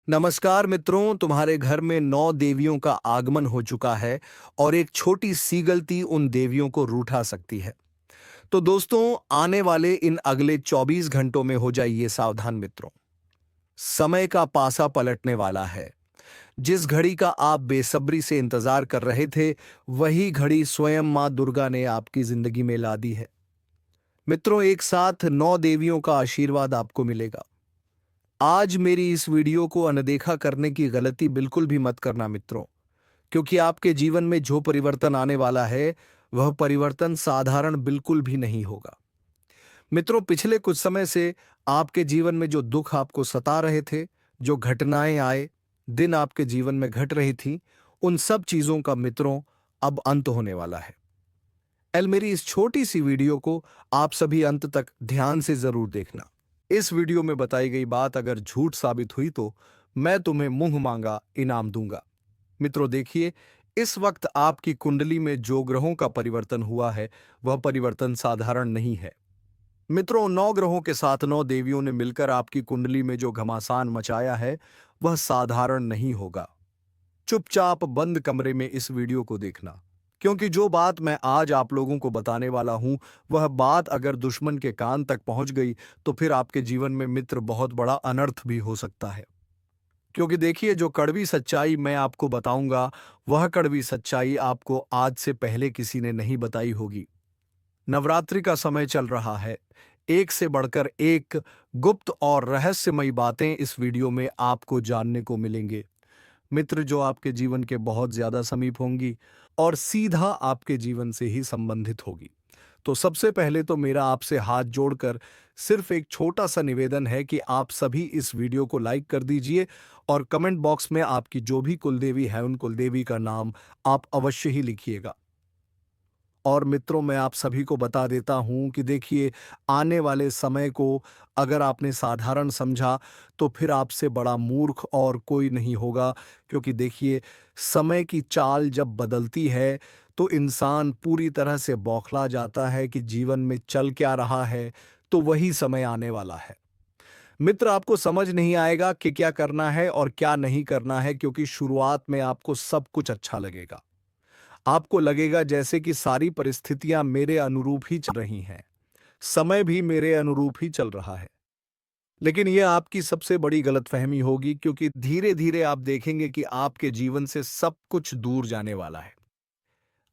नमस्कार मित्रों, तुम्हारे घर में 9 देवियों का आगमन हो चुका है और एक छोटी सी गलती उन देवियों को रूठा सकती है। तो दोस्तों, आने वाले इन अगले 24 घंटों में हो जाइए सावधान मित्रों। समय का पासा पलटने वाला है। जिस घड़ी का आप बेसब्री से इंतजार कर रहे थे, वही घड़ी स्वयं मां दुर्गा ने आपकी जिंदगी में ला दी है। मित्रों, एक साथ 9 देवियों का आशीर्वाद आपको मिलेगा। आज मेरी इस वीडियो को अनदेखा करने की गलती बिल्कुल भी मत करना मित्रों, क्योंकि आपके जीवन में जो परिवर्तन आने वाला है, वह परिवर्तन साधारण बिल्कुल भी नहीं होगा। मित्रों, पिछले कुछ समय से आपके जीवन में जो दुख आपको सता रहे थे, जो घटनाएं आए दिन आपके जीवन में घट रही थी, उन सब चीजों का मित्रों अब अंत होने वाला है। मेरी इस छोटी सी वीडियो को आप सभी अंत तक ध्यान से जरूर देखना। इस वीडियो में बताई गई बात अगर झूठ साबित हुई तो मैं तुम्हें मुंह मांगा इनाम दूंगा। मित्रों देखिए, इस वक्त आपकी कुंडली में जो ग्रहों का परिवर्तन हुआ है, वह परिवर्तन साधारण नहीं है। मित्रों, 9 ग्रहों के साथ 9 देवियों ने मिलकर आपकी कुंडली में जो घमासान मचाया है, वह साधारण नहीं होगा। चुपचाप बंद कमरे में इस वीडियो को देखना, क्योंकि जो बात मैं आज आप लोगों को बताने वाला हूं, वह बात अगर दुश्मन के कान तक पहुंच गई तो फिर आपके जीवन में मित्र बहुत बड़ा अनर्थ भी हो सकता है। क्योंकि देखिए, जो कड़वी सच्चाई मैं आपको बताऊंगा, वह कड़वी सच्चाई आपको आज से पहले किसी ने नहीं बताई होगी। नवरात्रि का समय चल रहा है। एक से बढ़कर एक गुप्त और रहस्यमयी बातें इस वीडियो में आपको जानने को मिलेंगे मित्र, जो आपके जीवन के बहुत ज्यादा समीप होंगी और सीधा आपके जीवन से ही संबंधित होगी। तो सबसे पहले तो मेरा आपसे हाथ जोड़कर सिर्फ एक छोटा सा निवेदन है कि आप सभी इस वीडियो को लाइक कर दीजिए और कमेंट बॉक्स में आपकी जो भी कुलदेवी है, उन कुलदेवी का नाम आप अवश्य ही लिखिएगा। और मित्रों, मैं आप सभी को बता देता हूं कि देखिए, आने वाले समय को अगर आपने साधारण समझा तो फिर आपसे बड़ा मूर्ख और कोई नहीं होगा। क्योंकि देखिए, समय की चाल जब बदलती है तो इंसान पूरी तरह से बौखला जाता है कि जीवन में चल क्या रहा है। तो वही समय आने वाला है मित्र, आपको समझ नहीं आएगा कि क्या करना है और क्या नहीं करना है, क्योंकि शुरुआत में आपको सब कुछ अच्छा लगेगा। आपको लगेगा जैसे कि सारी परिस्थितियां मेरे अनुरूप ही चल रही हैं, समय भी मेरे अनुरूप ही चल रहा है। लेकिन यह आपकी सबसे बड़ी गलतफहमी होगी, क्योंकि धीरे धीरे आप देखेंगे कि आपके जीवन से सब कुछ दूर जाने वाला है।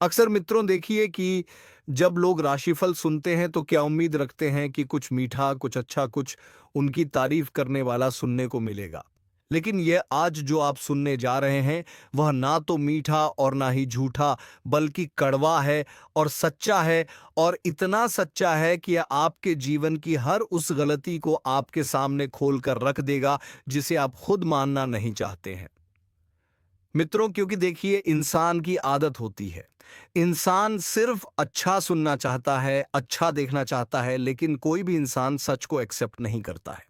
अक्सर मित्रों देखिए कि जब लोग राशिफल सुनते हैं तो क्या उम्मीद रखते हैं कि कुछ मीठा, कुछ अच्छा, कुछ उनकी तारीफ करने वाला सुनने को मिलेगा। लेकिन यह आज जो आप सुनने जा रहे हैं, वह ना तो मीठा और ना ही झूठा, बल्कि कड़वा है और सच्चा है। और इतना सच्चा है कि यह आपके जीवन की हर उस गलती को आपके सामने खोल कर रख देगा जिसे आप खुद मानना नहीं चाहते हैं मित्रों। क्योंकि देखिए, इंसान की आदत होती है, इंसान सिर्फ अच्छा सुनना चाहता है, अच्छा देखना चाहता है, लेकिन कोई भी इंसान सच को एक्सेप्ट नहीं करता है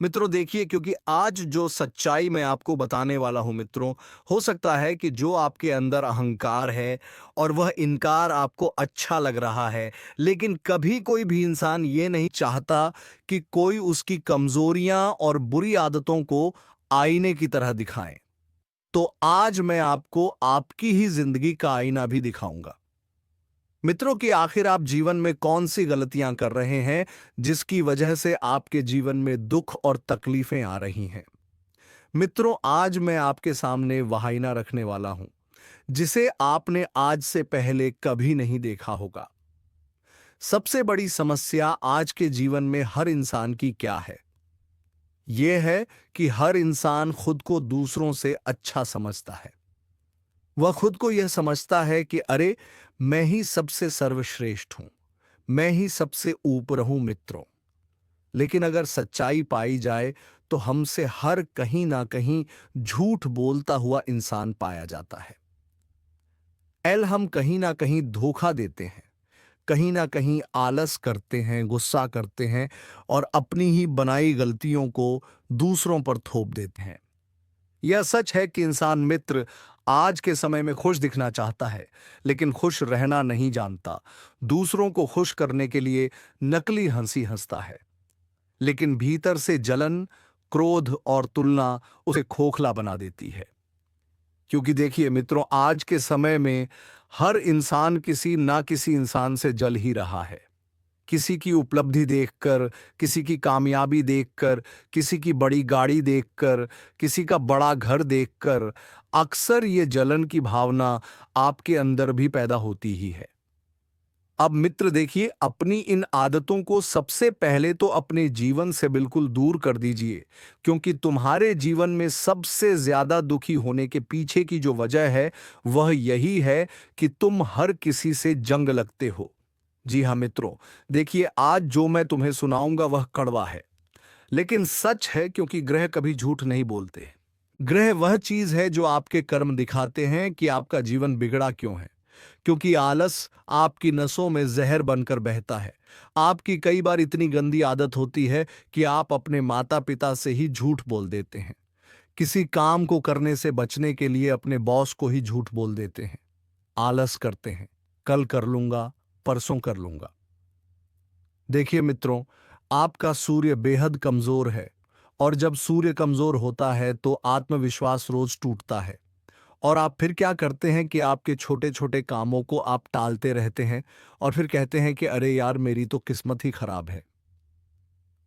मित्रों। देखिए, क्योंकि आज जो सच्चाई मैं आपको बताने वाला हूं मित्रों, हो सकता है कि जो आपके अंदर अहंकार है और वह इनकार आपको अच्छा लग रहा है, लेकिन कभी कोई भी इंसान ये नहीं चाहता कि कोई उसकी कमजोरियां और बुरी आदतों को आईने की तरह दिखाए। तो आज मैं आपको आपकी ही जिंदगी का आईना भी दिखाऊंगा मित्रों, कि आखिर आप जीवन में कौन सी गलतियां कर रहे हैं जिसकी वजह से आपके जीवन में दुख और तकलीफें आ रही हैं। मित्रों, आज मैं आपके सामने वह आईना रखने वाला हूं जिसे आपने आज से पहले कभी नहीं देखा होगा। सबसे बड़ी समस्या आज के जीवन में हर इंसान की क्या है? यह है कि हर इंसान खुद को दूसरों से अच्छा समझता है। वह खुद को यह समझता है कि अरे, मैं ही सबसे सर्वश्रेष्ठ हूं, मैं ही सबसे ऊपर हूं मित्रों। लेकिन अगर सच्चाई पाई जाए तो हमसे हर कहीं ना कहीं झूठ बोलता हुआ इंसान पाया जाता है। हम कहीं ना कहीं धोखा देते हैं, कहीं ना कहीं आलस करते हैं, गुस्सा करते हैं और अपनी ही बनाई गलतियों को दूसरों पर थोप देते हैं। यह सच है कि इंसान मित्र आज के समय में खुश दिखना चाहता है, लेकिन खुश रहना नहीं जानता। दूसरों को खुश करने के लिए नकली हंसी हंसता है, लेकिन भीतर से जलन, क्रोध और तुलना उसे खोखला बना देती है। क्योंकि देखिए मित्रों, आज के समय में हर इंसान किसी ना किसी इंसान से जल ही रहा है। किसी की उपलब्धि देखकर, किसी की कामयाबी देखकर, किसी की बड़ी गाड़ी देखकर, किसी का बड़ा घर देखकर अक्सर ये जलन की भावना आपके अंदर भी पैदा होती ही है। अब मित्र देखिए, अपनी इन आदतों को सबसे पहले तो अपने जीवन से बिल्कुल दूर कर दीजिए, क्योंकि तुम्हारे जीवन में सबसे ज्यादा दुखी होने के पीछे की जो वजह है वह यही है कि तुम हर किसी से जंग लगते हो। जी हाँ मित्रों, देखिए आज जो मैं तुम्हें सुनाऊंगा वह कड़वा है, लेकिन सच है, क्योंकि ग्रह कभी झूठ नहीं बोलते। ग्रह वह चीज है जो आपके कर्म दिखाते हैं कि आपका जीवन बिगड़ा क्यों है। क्योंकि आलस आपकी नसों में जहर बनकर बहता है। आपकी कई बार इतनी गंदी आदत होती है कि आप अपने माता पिता से ही झूठ बोल देते हैं। किसी काम को करने से बचने के लिए अपने बॉस को ही झूठ बोल देते हैं। आलस करते हैं, कल कर लूंगा, परसों कर लूंगा। देखिए मित्रों, आपका सूर्य बेहद कमजोर है, और जब सूर्य कमजोर होता है तो आत्मविश्वास रोज टूटता है। और आप फिर क्या करते हैं कि आपके छोटे छोटे कामों को आप टालते रहते हैं, और फिर कहते हैं कि अरे यार, मेरी तो किस्मत ही खराब है।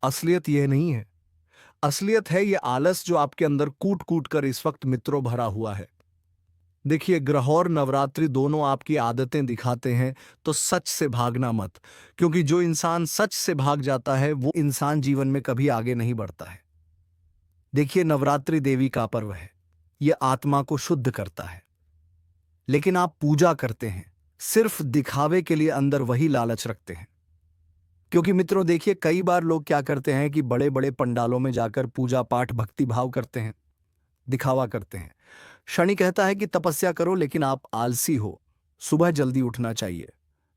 असलियत यह नहीं है। असलियत है ये आलस जो आपके अंदर कूट कूट कर इस वक्त मित्रों भरा हुआ है। देखिए, ग्रह और नवरात्रि दोनों आपकी आदतें दिखाते हैं, तो सच से भागना मत। क्योंकि जो इंसान सच से भाग जाता है वो इंसान जीवन में कभी आगे नहीं बढ़ता है। देखिए, नवरात्रि देवी का पर्व है। यह आत्मा को शुद्ध करता है। लेकिन आप पूजा करते हैं सिर्फ दिखावे के लिए, अंदर वही लालच रखते हैं। क्योंकि मित्रों देखिए, कई बार लोग क्या करते हैं कि बड़े बड़े पंडालों में जाकर पूजा पाठ भक्ति भाव करते हैं, दिखावा करते हैं। शनि कहता है कि तपस्या करो, लेकिन आप आलसी हो। सुबह जल्दी उठना चाहिए,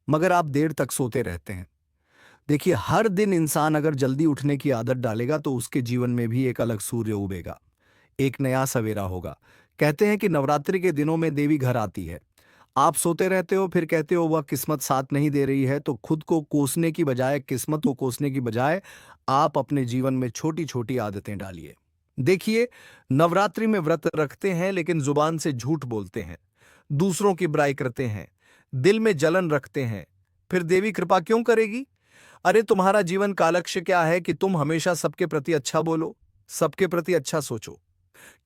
मगर आप देर तक सोते रहते हैं। देखिए, हर दिन इंसान अगर जल्दी उठने की आदत डालेगा तो उसके जीवन में भी एक अलग सूर्य उगेगा, एक नया सवेरा होगा। कहते हैं कि नवरात्रि के दिनों में देवी घर आती है। आप सोते रहते हो, फिर कहते हो वह किस्मत साथ नहीं दे रही है, तो खुद को कोसने की बजाय, किस्मत को कोसने की बजाय आप अपने जीवन में छोटी छोटी आदतें डालिए। देखिए, नवरात्रि में व्रत रखते हैं लेकिन जुबान से झूठ बोलते हैं, दूसरों की बुराई करते हैं, दिल में जलन रखते हैं, फिर देवी कृपा क्यों करेगी? अरे तुम्हारा जीवन का लक्ष्य क्या है कि तुम हमेशा सबके प्रति अच्छा बोलो, सबके प्रति अच्छा सोचो।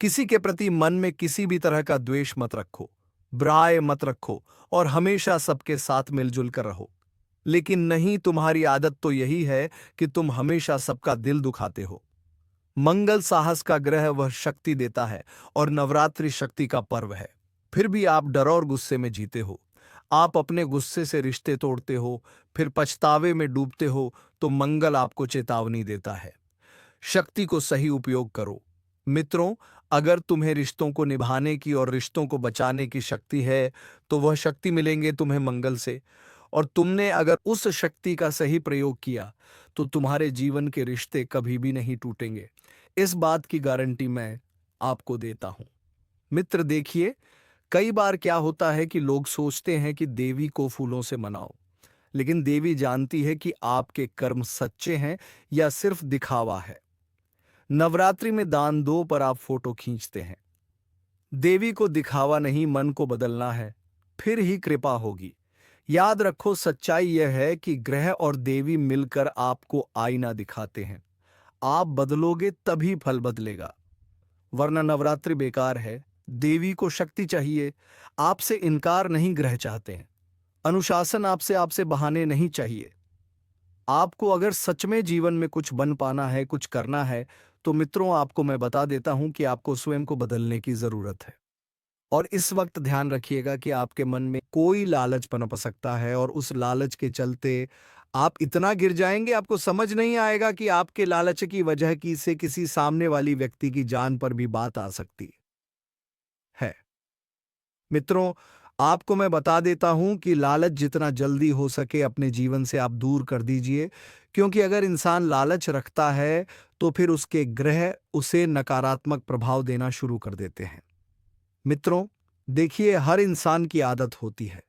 किसी के प्रति मन में किसी भी तरह का द्वेष मत रखो, बुराई मत रखो, और हमेशा सबके साथ मिलजुल कर रहो। लेकिन नहीं, तुम्हारी आदत तो यही है कि तुम हमेशा सबका दिल दुखाते हो। मंगल साहस का ग्रह, वह शक्ति देता है, और नवरात्रि शक्ति का पर्व है। फिर भी आप डर और गुस्से में जीते हो। आप अपने गुस्से से रिश्ते तोड़ते हो, फिर पछतावे में डूबते हो। तो मंगल आपको चेतावनी देता है, शक्ति को सही उपयोग करो। मित्रों, अगर तुम्हें रिश्तों को निभाने की और रिश्तों को बचाने की शक्ति है, तो वह शक्ति मिलेंगे तुम्हें मंगल से। और तुमने अगर उस शक्ति का सही प्रयोग किया तो तुम्हारे जीवन के रिश्ते कभी भी नहीं टूटेंगे। इस बात की गारंटी मैं आपको देता हूं। मित्र देखिए, कई बार क्या होता है कि लोग सोचते हैं कि देवी को फूलों से मनाओ, लेकिन देवी जानती है कि आपके कर्म सच्चे हैं या सिर्फ दिखावा है। नवरात्रि में दान दो पर आप फोटो खींचते हैं। देवी को दिखावा नहीं, मन को बदलना है, फिर ही कृपा होगी। याद रखो, सच्चाई यह है कि ग्रह और देवी मिलकर आपको आईना दिखाते हैं। आप बदलोगे तभी फल बदलेगा, वरना नवरात्रि बेकार है। देवी को शक्ति चाहिए, आपसे इनकार नहीं ग्रह चाहते हैं। अनुशासन आपसे आपसे बहाने नहीं चाहिए। आपको अगर सच में जीवन में कुछ बन पाना है, कुछ करना है, तो मित्रों आपको मैं बता देता हूं कि आपको स्वयं को बदलने की जरूरत है। और इस वक्त ध्यान रखिएगा कि आपके मन में कोई लालच पनप सकता है, और उस लालच के चलते आप इतना गिर जाएंगे, आपको समझ नहीं आएगा कि आपके लालच की वजह की से किसी सामने वाली व्यक्ति की जान पर भी बात आ सकती है। मित्रों, आपको मैं बता देता हूं कि लालच जितना जल्दी हो सके अपने जीवन से आप दूर कर दीजिए। क्योंकि अगर इंसान लालच रखता है तो फिर उसके ग्रह उसे नकारात्मक प्रभाव देना शुरू कर देते हैं। मित्रों देखिए, हर इंसान की आदत होती है।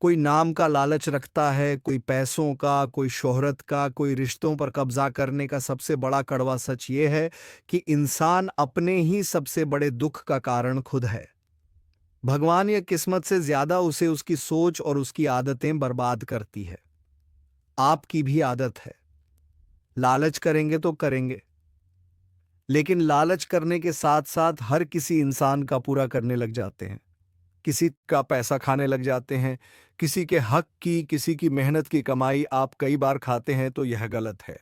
कोई नाम का लालच रखता है, कोई पैसों का, कोई शोहरत का, कोई रिश्तों पर कब्जा करने का। सबसे बड़ा कड़वा सच ये है कि इंसान अपने ही सबसे बड़े दुख का कारण खुद है। भगवान या किस्मत से ज्यादा उसे उसकी सोच और उसकी आदतें बर्बाद करती है। आपकी भी आदत है, लालच करेंगे तो करेंगे, लेकिन लालच करने के साथ साथ हर किसी इंसान का पूरा करने लग जाते हैं। किसी का पैसा खाने लग जाते हैं, किसी के हक की, किसी की मेहनत की कमाई आप कई बार खाते हैं, तो यह गलत है।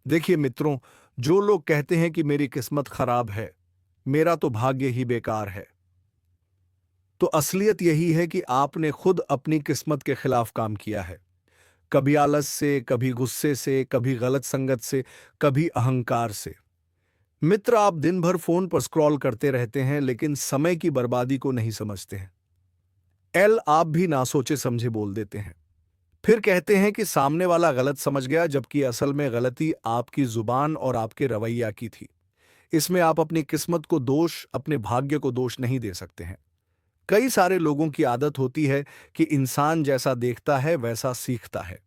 देखिए मित्रों, जो लोग कहते हैं कि मेरी किस्मत खराब है, मेरा तो भाग्य ही बेकार है, तो असलियत यही है कि आपने खुद अपनी किस्मत के खिलाफ काम किया है। कभी आलस से, कभी गुस्से से, कभी गलत संगत से, कभी अहंकार से। मित्र, आप दिन भर फोन पर स्क्रॉल करते रहते हैं, लेकिन समय की बर्बादी को नहीं समझते हैं। आप भी ना सोचे समझे बोल देते हैं। फिर कहते हैं कि सामने वाला गलत समझ गया, जबकि असल में गलती आपकी जुबान और आपके रवैया की थी। इसमें आप अपनी किस्मत को दोष, अपने भाग्य को दोष नहीं दे सकते हैं। कई सारे लोगों की आदत होती है कि इंसान जैसा देखता है वैसा सीखता है।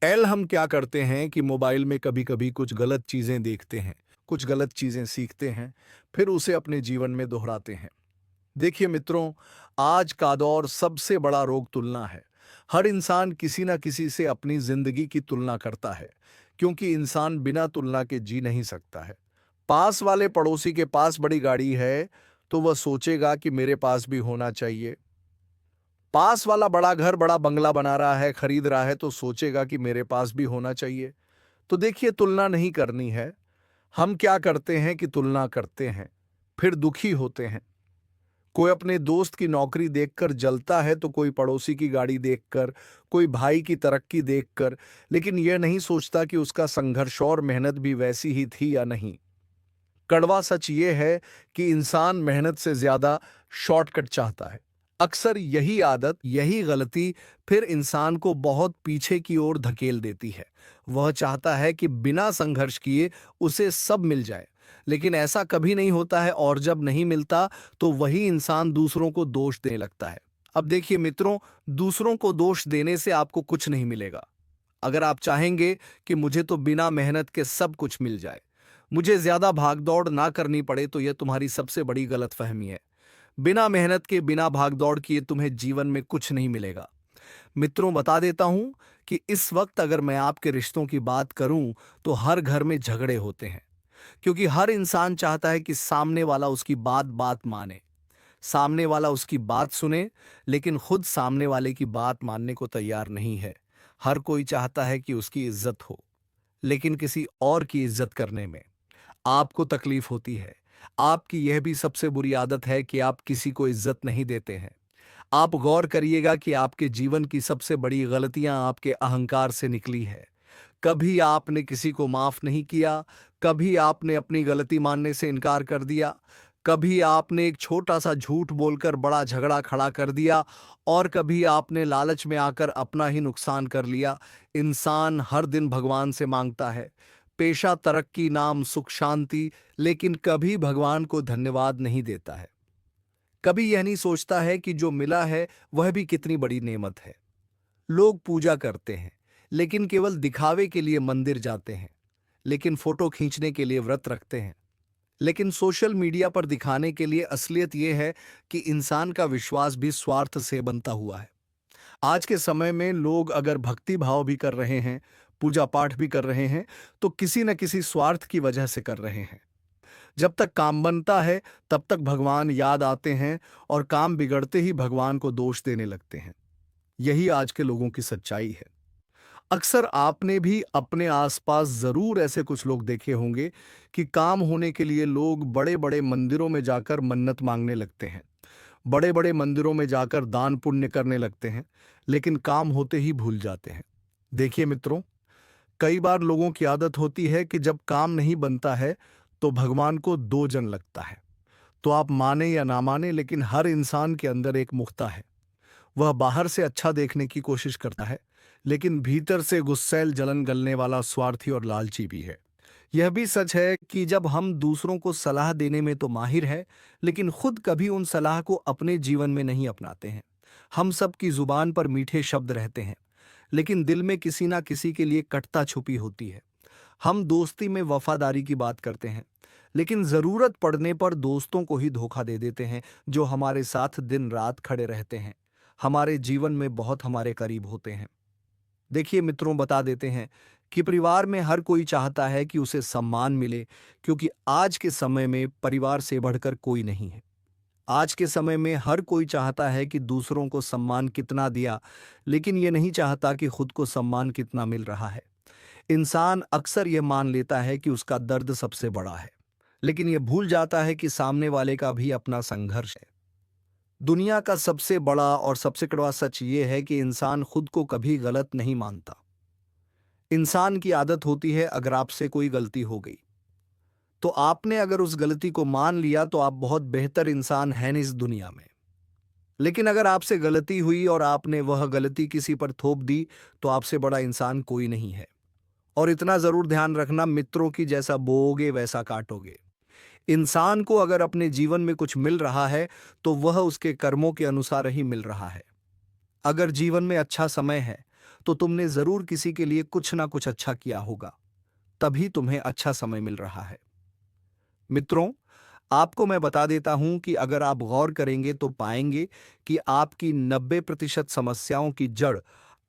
हम क्या करते हैं कि मोबाइल में कभी कभी कुछ गलत चीजें देखते हैं, कुछ गलत चीजें सीखते हैं, फिर उसे अपने जीवन में दोहराते हैं। देखिए मित्रों, आज का दौर सबसे बड़ा रोग तुलना है। हर इंसान किसी ना किसी से अपनी जिंदगी की तुलना करता है, क्योंकि इंसान बिना तुलना के जी नहीं सकता है। पास वाले पड़ोसी के पास बड़ी गाड़ी है, तो वह सोचेगा कि मेरे पास भी होना चाहिए। पास वाला बड़ा घर, बड़ा बंगला बना रहा है, खरीद रहा है, तो सोचेगा कि मेरे पास भी होना चाहिए। तो देखिए, तुलना नहीं करनी है। हम क्या करते हैं कि तुलना करते हैं, फिर दुखी होते हैं। कोई अपने दोस्त की नौकरी देखकर जलता है, तो कोई पड़ोसी की गाड़ी देखकर, कोई भाई की तरक्की देखकर, लेकिन यह नहीं सोचता कि उसका संघर्ष और मेहनत भी वैसी ही थी या नहीं। कड़वा सच ये है कि इंसान मेहनत से ज्यादा शॉर्टकट चाहता है। अक्सर यही आदत, यही गलती फिर इंसान को बहुत पीछे की ओर धकेल देती है। वह चाहता है कि बिना संघर्ष किए उसे सब मिल जाए, लेकिन ऐसा कभी नहीं होता है, और जब नहीं मिलता तो वही इंसान दूसरों को दोष देने लगता है। अब देखिए मित्रों, दूसरों को दोष देने से आपको कुछ नहीं मिलेगा। अगर आप चाहेंगे कि मुझे तो बिना मेहनत के सब कुछ मिल जाए, मुझे ज्यादा भागदौड़ ना करनी पड़े, तो यह तुम्हारी सबसे बड़ी गलतफहमी है। बिना मेहनत के, बिना भागदौड़ किए तुम्हें जीवन में कुछ नहीं मिलेगा। मित्रों, बता देता हूं कि इस वक्त अगर मैं आपके रिश्तों की बात करूं, तो हर घर में झगड़े होते हैं, क्योंकि हर इंसान चाहता है कि सामने वाला उसकी बात बात माने, सामने वाला उसकी बात सुने, लेकिन खुद सामने वाले की बात मानने को तैयार नहीं है। हर कोई चाहता है कि उसकी इज्जत हो, लेकिन किसी और की इज्जत करने में आपको तकलीफ होती है। आपकी यह भी सबसे बुरी आदत है कि आप किसी को इज्जत नहीं देते हैं। आप गौर करिएगा कि आपके जीवन की सबसे बड़ी गलतियां आपके अहंकार से निकली है। कभी आपने किसी को माफ नहीं किया, कभी आपने अपनी गलती मानने से इनकार कर दिया, कभी आपने एक छोटा सा झूठ बोलकर बड़ा झगड़ा खड़ा कर दिया, और कभी आपने लालच में आकर अपना ही नुकसान कर लिया। इंसान हर दिन भगवान से मांगता है पेशा, तरक्की, नाम, सुख, शांति, लेकिन कभी भगवान को धन्यवाद नहीं देता है। कभी यह नहीं सोचता है कि जो मिला है वह भी कितनी बड़ी नेमत है। लोग पूजा करते हैं, लेकिन केवल दिखावे के लिए मंदिर जाते हैं, लेकिन फोटो खींचने के लिए व्रत रखते हैं, लेकिन सोशल मीडिया पर दिखाने के लिए। असलियत यह है कि इंसान का विश्वास भी स्वार्थ से बनता हुआ है। आज के समय में लोग अगर भक्ति भाव भी कर रहे हैं, पूजा पाठ भी कर रहे हैं, तो किसी न किसी स्वार्थ की वजह से कर रहे हैं। जब तक काम बनता है, तब तक भगवान याद आते हैं, और काम बिगड़ते ही भगवान को दोष देने लगते हैं। यही आज के लोगों की सच्चाई है। अक्सर आपने भी अपने आसपास जरूर ऐसे कुछ लोग देखे होंगे कि काम होने के लिए लोग बड़े बड़े मंदिरों में जाकर मन्नत मांगने लगते हैं, बड़े बड़े मंदिरों में जाकर दान पुण्य करने लगते हैं, लेकिन काम होते ही भूल जाते हैं। देखिए मित्रों, कई बार लोगों की आदत होती है कि जब काम नहीं बनता है, तो भगवान को दो जन लगता है। तो आप माने या ना माने, लेकिन हर इंसान के अंदर एक मुख्ता है। वह बाहर से अच्छा देखने की कोशिश करता है, लेकिन भीतर से गुस्सैल, जलन गलने वाला, स्वार्थी और लालची भी है। यह भी सच है कि जब हम दूसरों को सलाह देने में तो माहिर है, लेकिन खुद कभी उन सलाह को अपने जीवन में नहीं अपनाते हैं। हम सब की जुबान पर मीठे शब्द रहते हैं, लेकिन दिल में किसी ना किसी के लिए कटुता छुपी होती है। हम दोस्ती में वफादारी की बात करते हैं, लेकिन जरूरत पड़ने पर दोस्तों को ही धोखा दे देते हैं, जो हमारे साथ दिन रात खड़े रहते हैं, हमारे जीवन में बहुत हमारे करीब होते हैं। देखिए मित्रों, बता देते हैं कि परिवार में हर कोई चाहता है कि उसे सम्मान मिले, क्योंकि आज के समय में परिवार से बढ़कर कोई नहीं है। आज के समय में हर कोई चाहता है कि दूसरों को सम्मान कितना दिया, लेकिन ये नहीं चाहता कि खुद को सम्मान कितना मिल रहा है। इंसान अक्सर यह मान लेता है कि उसका दर्द सबसे बड़ा है, लेकिन यह भूल जाता है कि सामने वाले का भी अपना संघर्ष है। दुनिया का सबसे बड़ा और सबसे कड़वा सच ये है कि इंसान खुद को कभी गलत नहीं मानता। इंसान की आदत होती है, अगर आपसे कोई गलती हो गई तो आपने अगर उस गलती को मान लिया तो आप बहुत बेहतर इंसान हैं इस दुनिया में। लेकिन अगर आपसे गलती हुई और आपने वह गलती किसी पर थोप दी, तो आपसे बड़ा इंसान कोई नहीं है। और इतना जरूर ध्यान रखना मित्रों की, जैसा बोओगे वैसा काटोगे। इंसान को अगर अपने जीवन में कुछ मिल रहा है तो वह उसके कर्मों के अनुसार ही मिल रहा है। अगर जीवन में अच्छा समय है तो तुमने जरूर किसी के लिए कुछ ना कुछ अच्छा किया होगा, तभी तुम्हें अच्छा समय मिल रहा है। मित्रों, आपको मैं बता देता हूं कि अगर आप गौर करेंगे तो पाएंगे कि आपकी 90% समस्याओं की जड़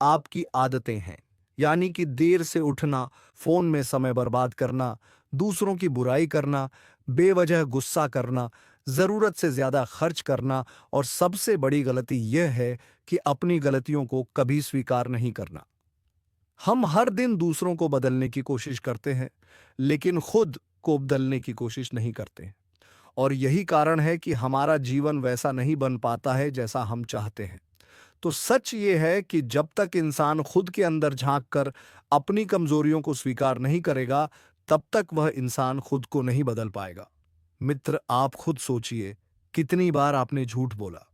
आपकी आदतें हैं। यानी कि देर से उठना, फोन में समय बर्बाद करना, दूसरों की बुराई करना, बेवजह गुस्सा करना, जरूरत से ज्यादा खर्च करना, और सबसे बड़ी गलती यह है कि अपनी गलतियों को कभी स्वीकार नहीं करना। हम हर दिन दूसरों को बदलने की कोशिश करते हैं, लेकिन खुद को बदलने की कोशिश नहीं करते हैं। और यही कारण है कि हमारा जीवन वैसा नहीं बन पाता है जैसा हम चाहते हैं। तो सच ये है कि जब तक इंसान खुद के अंदर झांक कर अपनी कमजोरियों को स्वीकार नहीं करेगा, तब तक वह इंसान खुद को नहीं बदल पाएगा। मित्र, आप खुद सोचिए, कितनी बार आपने झूठ बोला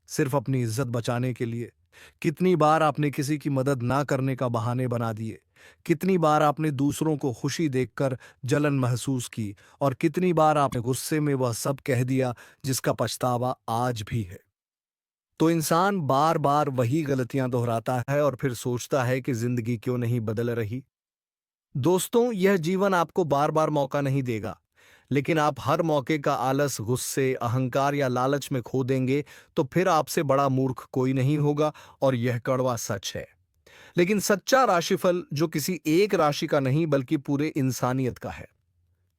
सिर्फ अपनी इज्जत बचाने के लिए? कितनी बार आपने किसी की मदद ना करने का बहाने बना दिए? कितनी बार आपने दूसरों को खुशी देखकर जलन महसूस की? और कितनी बार आपने गुस्से में वह सब कह दिया जिसका पछतावा आज भी है? तो इंसान बार बार वही गलतियां दोहराता है और फिर सोचता है कि जिंदगी क्यों नहीं बदल रही। दोस्तों, यह जीवन आपको बार बार मौका नहीं देगा, लेकिन आप हर मौके का आलस, गुस्से, अहंकार या लालच में खो देंगे तो फिर आपसे बड़ा मूर्ख कोई नहीं होगा, और यह कड़वा सच है। लेकिन सच्चा राशिफल जो किसी एक राशि का नहीं बल्कि पूरे इंसानियत का है।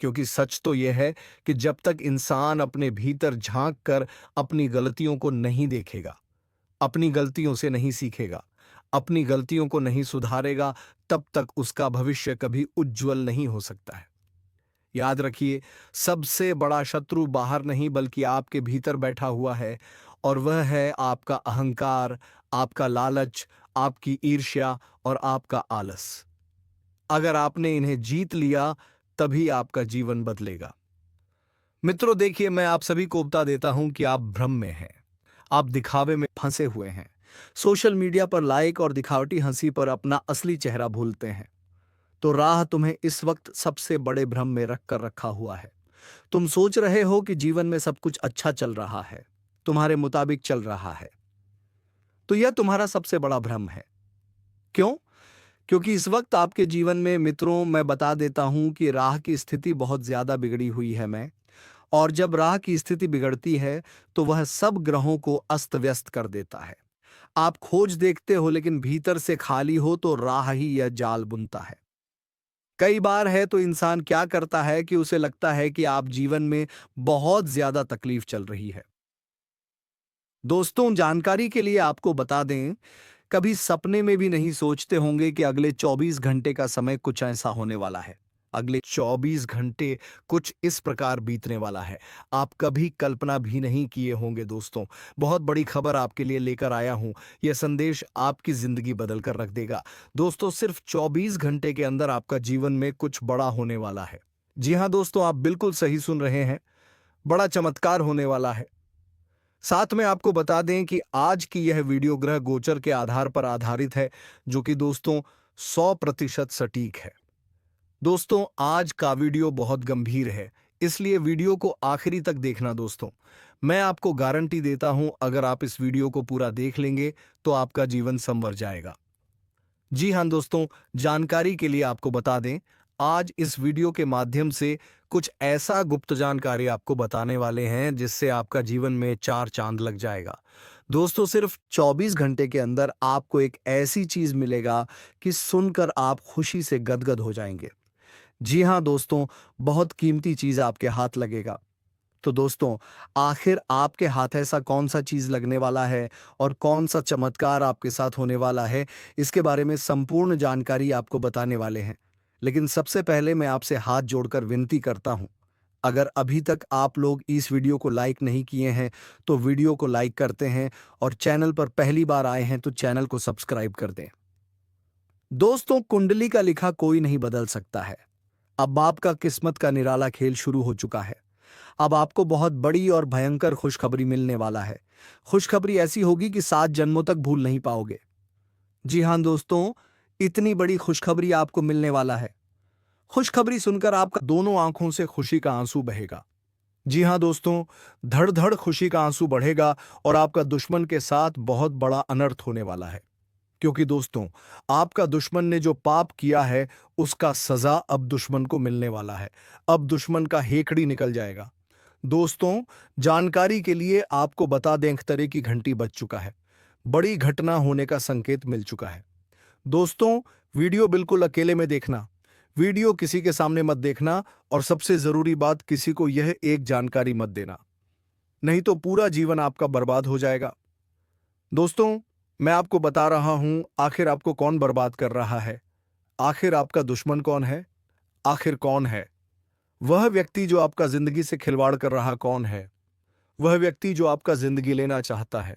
क्योंकि सच तो यह है कि जब तक इंसान अपने भीतर झांक कर अपनी गलतियों को नहीं देखेगा, अपनी गलतियों से नहीं सीखेगा, अपनी गलतियों को नहीं सुधारेगा, तब तक उसका भविष्य कभी उज्जवल नहीं हो सकता है। याद रखिए, सबसे बड़ा शत्रु बाहर नहीं बल्कि आपके भीतर बैठा हुआ है, और वह है आपका अहंकार, आपका लालच, आपकी ईर्ष्या और आपका आलस। अगर आपने इन्हें जीत लिया, तभी आपका जीवन बदलेगा। मित्रों, देखिए, मैं आप सभी को बता देता हूं कि आप भ्रम में हैं। आप दिखावे में फंसे हुए हैं। सोशल मीडिया पर लाइक और दिखावटी हंसी पर अपना असली चेहरा भूलते हैं। तो राह तुम्हें इस वक्त सबसे बड़े भ्रम में रख कर रखा हुआ है। तुम सोच रहे हो कि जीवन में सब कुछ अच्छा चल रहा है, तुम्हारे मुताबिक चल रहा है। तो यह तुम्हारा सबसे बड़ा भ्रम है। क्यों? क्योंकि इस वक्त आपके जीवन में, मित्रों, मैं बता देता हूं कि राह की स्थिति बहुत ज्यादा बिगड़ी हुई है। और जब राह की स्थिति बिगड़ती है तो वह सब ग्रहों को अस्त व्यस्त कर देता है। आप खोज देखते हो, लेकिन भीतर से खाली हो तो राह ही यह जाल बुनता है। कई बार है तो इंसान क्या करता है कि उसे लगता है कि आप जीवन में बहुत ज्यादा तकलीफ चल रही है। दोस्तों, जानकारी के लिए आपको बता दें, कभी सपने में भी नहीं सोचते होंगे कि अगले 24 घंटे का समय कुछ ऐसा होने वाला है। अगले 24 घंटे कुछ इस प्रकार बीतने वाला है, आप कभी कल्पना भी नहीं किए होंगे। दोस्तों, बहुत बड़ी खबर आपके लिए लेकर आया हूं। यह संदेश आपकी जिंदगी बदल कर रख देगा। दोस्तों, सिर्फ 24 घंटे के अंदर आपका जीवन में कुछ बड़ा होने वाला है। जी हां दोस्तों, आप बिल्कुल सही सुन रहे हैं। बड़ा चमत्कार होने वाला है। साथ में आपको बता दें कि आज की यह वीडियो ग्रह गोचर के आधार पर आधारित है, जो कि दोस्तों 100% सटीक है। दोस्तों, आज का वीडियो बहुत गंभीर है, इसलिए वीडियो को आखिरी तक देखना दोस्तों। मैं आपको गारंटी देता हूं, अगर आप इस वीडियो को पूरा देख लेंगे तो आपका जीवन संवर जाएगा। जी हाँ दोस्तों, जानकारी के लिए आपको बता दें, आज इस वीडियो के माध्यम से कुछ ऐसा गुप्त जानकारी आपको बताने वाले हैं जिससे आपका जीवन में चार चांद लग जाएगा। दोस्तों, सिर्फ 24 घंटे के अंदर आपको एक ऐसी चीज मिलेगा कि सुनकर आप खुशी से गदगद हो जाएंगे। जी हाँ दोस्तों, बहुत कीमती चीज आपके हाथ लगेगा। तो दोस्तों, आखिर आपके हाथ ऐसा कौन सा चीज लगने वाला है और कौन सा चमत्कार आपके साथ होने वाला है, इसके बारे में संपूर्ण जानकारी आपको बताने वाले हैं। लेकिन सबसे पहले मैं आपसे हाथ जोड़कर विनती करता हूं, अगर अभी तक आप लोग इस वीडियो को लाइक नहीं किए हैं तो वीडियो को लाइक करते हैं, और चैनल पर पहली बार आए हैं तो चैनल को सब्सक्राइब कर दें। दोस्तों, कुंडली का लिखा कोई नहीं बदल सकता है। अब आपका किस्मत का निराला खेल शुरू हो चुका है। अब आपको बहुत बड़ी और भयंकर खुशखबरी मिलने वाला है। खुशखबरी ऐसी होगी कि 7 जन्मों तक भूल नहीं पाओगे। जी हां दोस्तों, इतनी बड़ी खुशखबरी आपको मिलने वाला है। खुशखबरी सुनकर आपका दोनों आंखों से खुशी का आंसू बहेगा। जी हां दोस्तों, धड़ धड़ खुशी का आंसू बढ़ेगा और आपका दुश्मन के साथ बहुत बड़ा अनर्थ होने वाला है। क्योंकि दोस्तों, आपका दुश्मन ने जो पाप किया है उसका सजा अब दुश्मन को मिलने वाला है। अब दुश्मन का हेकड़ी निकल जाएगा। दोस्तों, जानकारी के लिए आपको बता दें, अख्तरे की घंटी बज चुका है। बड़ी घटना होने का संकेत मिल चुका है। दोस्तों, वीडियो बिल्कुल अकेले में देखना। वीडियो किसी के सामने मत देखना, और सबसे जरूरी बात, किसी को यह एक जानकारी मत देना, नहीं तो पूरा जीवन आपका बर्बाद हो जाएगा। दोस्तों, मैं आपको बता रहा हूं, आखिर आपको कौन बर्बाद कर रहा है, आखिर आपका दुश्मन कौन है, आखिर कौन है वह व्यक्ति जो आपका जिंदगी से खिलवाड़ कर रहा, कौन है वह व्यक्ति जो आपका जिंदगी लेना चाहता है,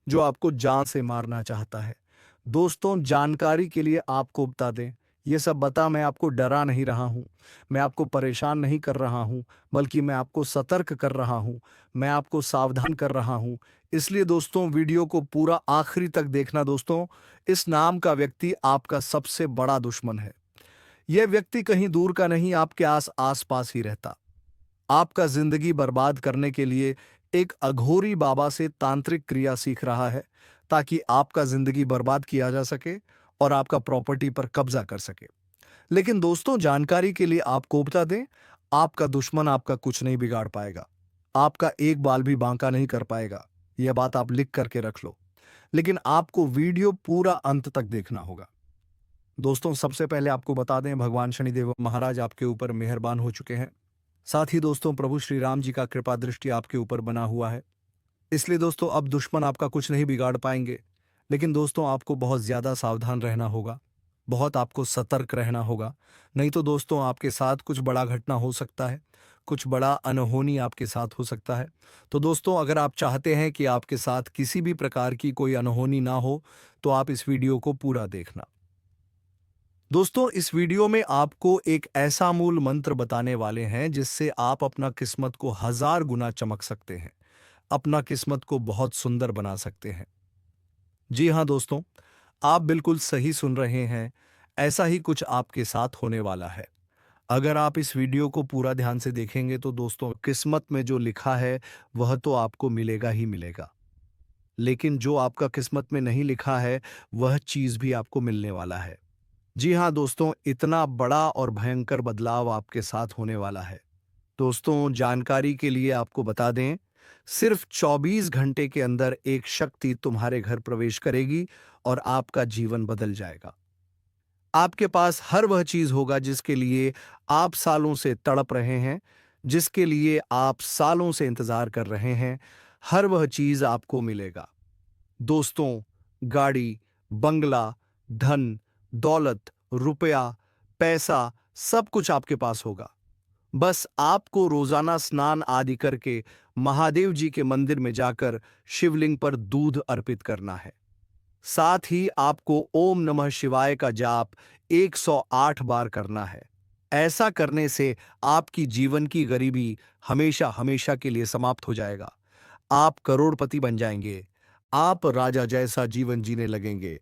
जो आपको जान से मारना चाहता है। दोस्तों, जानकारी के लिए आपको बता दें, ये सब बता मैं आपको डरा नहीं रहा हूं, मैं आपको परेशान नहीं कर रहा हूं, बल्कि मैं आपको सतर्क कर रहा हूं, मैं आपको सावधान कर रहा हूं। इसलिए दोस्तों, वीडियो को पूरा आखिरी तक देखना। दोस्तों, इस नाम का व्यक्ति आपका सबसे बड़ा दुश्मन है। यह व्यक्ति कहीं दूर का नहीं, आपके आस पास ही रहता। आपका जिंदगी बर्बाद करने के लिए एक अघोरी बाबा से तांत्रिक क्रिया सीख रहा है, ताकि आपका जिंदगी बर्बाद किया जा सके और आपका प्रॉपर्टी पर कब्जा कर सके। लेकिन दोस्तों, जानकारी के लिए आपको बता दें, आपका दुश्मन आपका कुछ नहीं बिगाड़ पाएगा, आपका एक बाल भी बांका नहीं कर पाएगा। यह बात आप लिख करके रख लो। लेकिन आपको वीडियो पूरा अंत तक देखना होगा। दोस्तों, सबसे पहले आपको बता दें, भगवान शनिदेव महाराज आपके ऊपर मेहरबान हो चुके हैं। साथ ही दोस्तों, प्रभु श्री राम जी का कृपा दृष्टि आपके ऊपर बना हुआ है। इसलिए दोस्तों, अब दुश्मन आपका कुछ नहीं बिगाड़ पाएंगे। लेकिन दोस्तों, आपको बहुत ज्यादा सावधान रहना होगा, बहुत आपको सतर्क रहना होगा। नहीं तो दोस्तों, आपके साथ कुछ बड़ा घटना हो सकता है, कुछ बड़ा अनहोनी आपके साथ हो सकता है। तो दोस्तों, अगर आप चाहते हैं कि आपके साथ किसी भी प्रकार की कोई अनहोनी ना हो, तो आप इस वीडियो को पूरा देखना। दोस्तों, इस वीडियो में आपको एक ऐसा मूल मंत्र बताने वाले हैं जिससे आप अपना किस्मत को 1000 गुना चमक सकते हैं, अपना किस्मत को बहुत सुंदर बना सकते हैं। जी हां दोस्तों, आप बिल्कुल सही सुन रहे हैं, ऐसा ही कुछ आपके साथ होने वाला है। अगर आप इस वीडियो को पूरा ध्यान से देखेंगे तो दोस्तों, किस्मत में जो लिखा है वह तो आपको मिलेगा ही मिलेगा। लेकिन जो आपका किस्मत में नहीं लिखा है, वह चीज भी आपको मिलने वाला है। जी हाँ दोस्तों, इतना बड़ा और भयंकर बदलाव आपके साथ होने वाला है। दोस्तों, जानकारी के लिए आपको बता दें, सिर्फ 24 घंटे के अंदर एक शक्ति तुम्हारे घर प्रवेश करेगी और आपका जीवन बदल जाएगा। आपके पास हर वह चीज होगा जिसके लिए आप सालों से तड़प रहे हैं, जिसके लिए आप सालों से इंतजार कर रहे हैं। हर वह चीज आपको मिलेगा। दोस्तों, गाड़ी, बंगला, धन, दौलत, रुपया, पैसा, सब कुछ आपके पास होगा। बस आपको रोजाना स्नान आदि करके महादेव जी के मंदिर में जाकर शिवलिंग पर दूध अर्पित करना है। साथ ही आपको ओम नमः शिवाय का जाप 108 बार करना है। ऐसा करने से आपकी जीवन की गरीबी हमेशा हमेशा के लिए समाप्त हो जाएगा। आप करोड़पति बन जाएंगे, आप राजा जैसा जीवन जीने लगेंगे।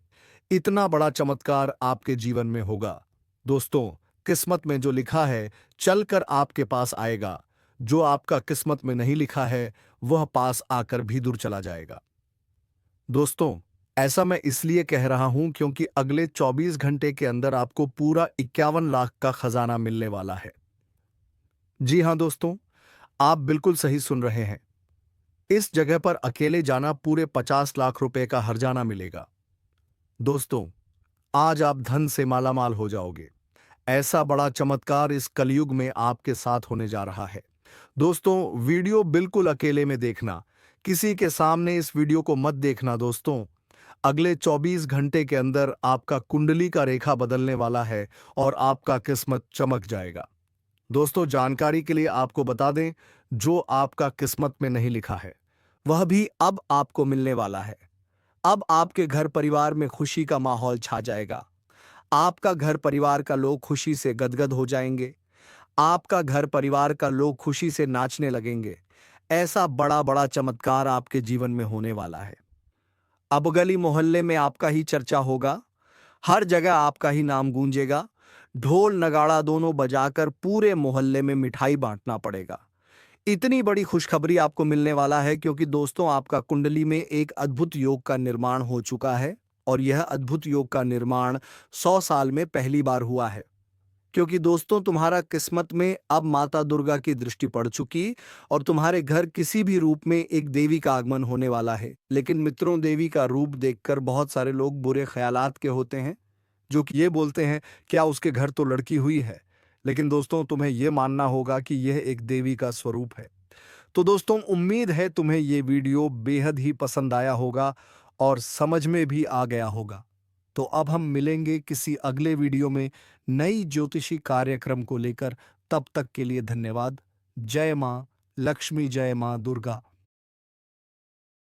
इतना बड़ा चमत्कार आपके जीवन में होगा। दोस्तों, किस्मत में जो लिखा है चलकर आपके पास आएगा, जो आपका किस्मत में नहीं लिखा है वह पास आकर भी दूर चला जाएगा। दोस्तों, ऐसा मैं इसलिए कह रहा हूं क्योंकि अगले 24 घंटे के अंदर आपको पूरा 51 लाख का खजाना मिलने वाला है। जी हां दोस्तों, आप बिल्कुल सही सुन रहे हैं। इस जगह पर अकेले जाना पूरे 50 लाख रुपए का हर्जाना मिलेगा। दोस्तों, आज आप धन से मालामाल हो जाओगे। ऐसा बड़ा चमत्कार इस कलयुग में आपके साथ होने जा रहा है। दोस्तों, वीडियो बिल्कुल अकेले में देखना, किसी के सामने इस वीडियो को मत देखना। दोस्तों, अगले 24 घंटे के अंदर आपका कुंडली का रेखा बदलने वाला है और आपका किस्मत चमक जाएगा। दोस्तों, जानकारी के लिए आपको बता दें, जो आपका किस्मत में नहीं लिखा है वह भी अब आपको मिलने वाला है। अब आपके घर परिवार में खुशी का माहौल छा जाएगा। आपका घर परिवार का लोग खुशी से गदगद हो जाएंगे। आपका घर परिवार का लोग खुशी से नाचने लगेंगे। ऐसा बड़ा बड़ा चमत्कार आपके जीवन में होने वाला है। अब गली मोहल्ले में आपका ही चर्चा होगा। हर जगह आपका ही नाम गूंजेगा। ढोल नगाड़ा दोनों बजाकर पूरे मोहल्ले में मिठाई बांटना पड़ेगा। इतनी बड़ी खुशखबरी आपको मिलने वाला है क्योंकि दोस्तों, आपका कुंडली में एक अद्भुत योग का निर्माण हो चुका है और यह अद्भुत योग का निर्माण 100 साल में पहली बार हुआ है। क्योंकि दोस्तों, तुम्हारा किस्मत में अब माता दुर्गा की दृष्टि पड़ चुकी और तुम्हारे घर किसी भी रूप में एक देवी का आगमन होने वाला है। लेकिन मित्रों, देवी का रूप देखकर बहुत सारे लोग बुरे ख्यालात के होते हैं, जो कि ये बोलते हैं क्या उसके घर तो लड़की हुई है। लेकिन दोस्तों, तुम्हें यह मानना होगा कि यह एक देवी का स्वरूप है। तो दोस्तों, उम्मीद है तुम्हें ये वीडियो बेहद ही पसंद आया होगा और समझ में भी आ गया होगा। तो अब हम मिलेंगे किसी अगले वीडियो में नई ज्योतिषी कार्यक्रम को लेकर। तब तक के लिए धन्यवाद। जय मां लक्ष्मी, जय मां दुर्गा।